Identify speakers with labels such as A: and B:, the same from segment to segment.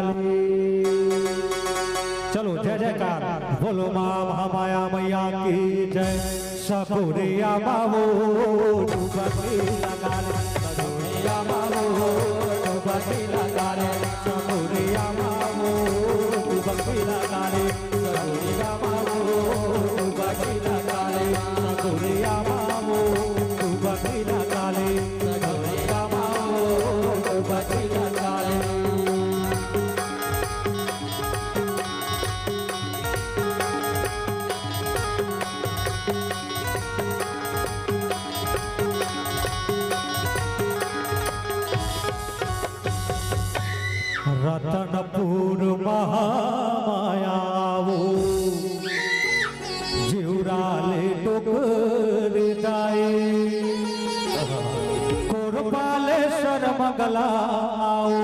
A: लगाले। चलो जय जयकार बोलो माँ महामाया मैया की जय। सकुरिया बाबू डुबकी लगाले, सकुरिया बाबू डुबकी लगाले, सकुरिया बाबू डुबकी लगाले, सकुरिया बाबू डुबकी लगाले, सकुरिया बाबू डुबकी लगाले, सकुरिया बाबू डुबकी लगाले। रतनपुर महामायावो जीवराले टोकर जाए, कोरपालेश्वर मंगलाओ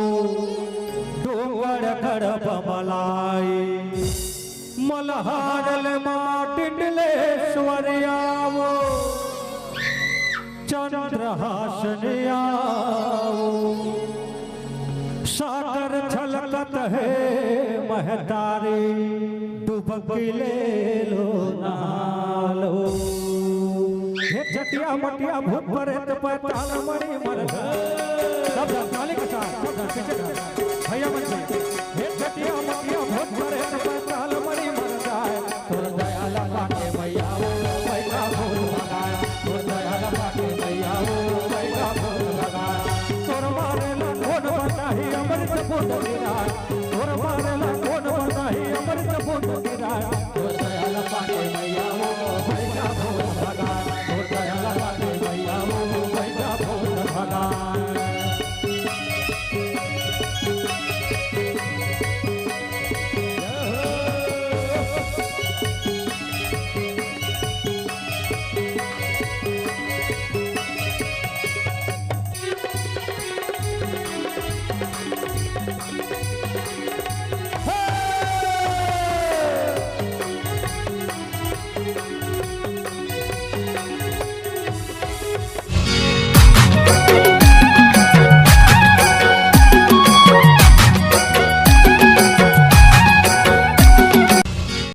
A: डोंगर खड़प मलाए, मल्हारल माटिंडलेश्वरियावो चंद्रहासनियाओ, सागर छलकत है महतारी डुबकी ले लो नालो। हे चटिया मटिया भूत प्रेत पैताल मणि मर सब ताली के साथ सब पीछे भैया बच्चे